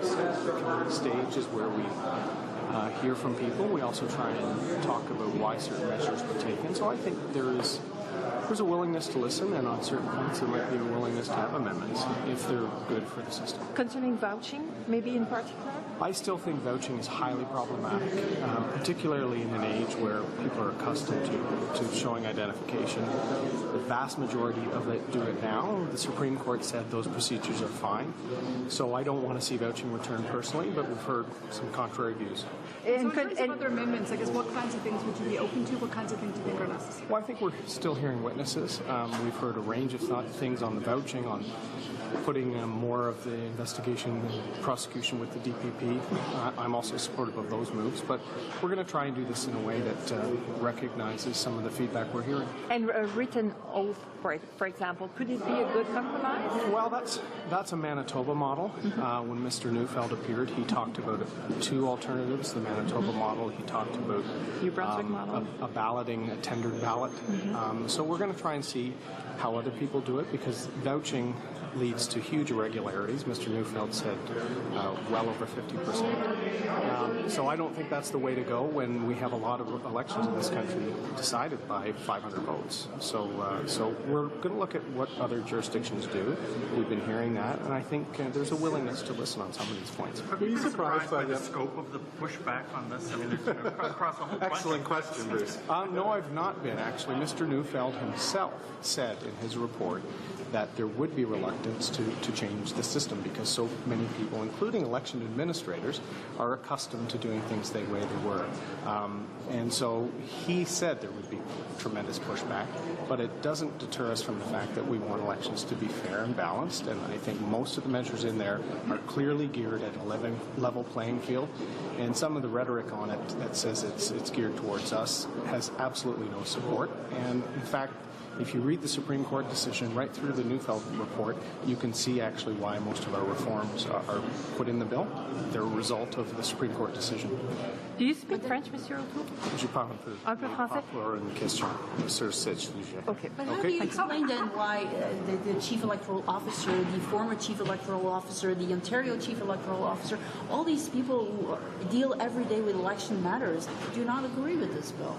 The stage is where we hear from people. We also try and talk about why certain measures were taken. So I think there's a willingness to listen, and on certain points there might be a willingness to have amendments if they're good for the system. Concerning vouching, maybe in particular? I still think vouching is highly problematic, particularly in an age where people are accustomed to showing identification. The vast majority of it do it now. The Supreme Court said those procedures are fine. So I don't want to see vouching returned personally, but we've heard some contrary views. So in terms of other amendments, I guess what kinds of things would you be open to? What kinds of things do you think are necessary? Well, I think we're still hearing witnesses. We've heard a range of things on the vouching, on putting more of the investigation and prosecution with the DPP. I'm also supportive of those moves, but we're going to try and do this in a way that recognizes some of the feedback we're hearing. And a written oath, for example, could it be a good compromise? Well, that's a Manitoba model. When Mr. Neufeld appeared, he talked about two alternatives, the Manitoba model. He talked about New Brunswick model. a balloting, a tendered ballot. So we're going to try and see how other people do it, because vouching leads to huge irregularities. Mr. Neufeld said well over 50%. So I don't think that's the way to go when we have a lot of elections in this country decided by 500 votes. So we're going to look at what other jurisdictions do. We've been hearing that, and I think there's a willingness to listen on some of these points. Are you surprised by the scope of the pushback on this? I mean, it's across the whole bunch. Excellent question, Bruce. No, I've not been, actually. Mr. Neufeld himself said in his report that there would be reluctance to change the system because so many people, including election administrators, are accustomed to doing things the way they were. And so he said there would be tremendous pushback, but it doesn't deter us from the fact that we want elections to be fair and balanced, and I think most of the measures in there are clearly geared at a level playing field, and some of the rhetoric on it that says it's geared towards us has absolutely no support. And in fact, if you read the Supreme Court decision right through the Neufeld report, you can see actually why most of our reforms are put in the bill. They're a result of the Supreme Court decision. Do you speak French, Monsieur O'Toole? Je parle un peu français? pour une question sur ce sujet. Okay. But how do you explain then why the Chief Electoral Officer, the former Chief Electoral Officer, the Ontario Chief Electoral Officer, all these people who deal every day with election matters do not agree with this bill?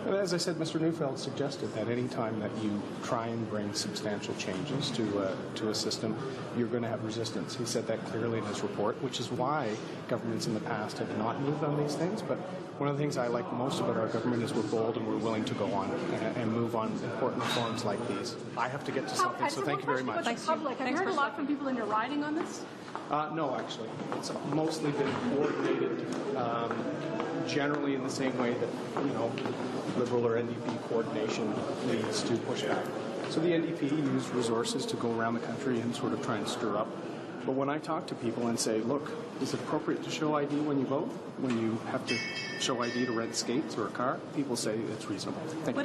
As I said, Mr. Neufeld suggested that any time that you try and bring substantial changes to a system, you're going to have resistance. He said that clearly in his report, which is why governments in the past have not moved on these things. But one of the things I like most about our government is we're bold and we're willing to go on and move on important reforms like these. I have to get to something, so thank you very much. Have you heard a lot from people in your riding on this? No, actually. It's mostly been coordinated generally in the same way that, Liberal or NDP coordination leads to pushback. So the NDP used resources to go around the country and sort of try and stir up. But when I talk to people and say, look, is it appropriate to show ID when you vote? When you have to show ID to rent skates or a car? People say it's reasonable. Thank you.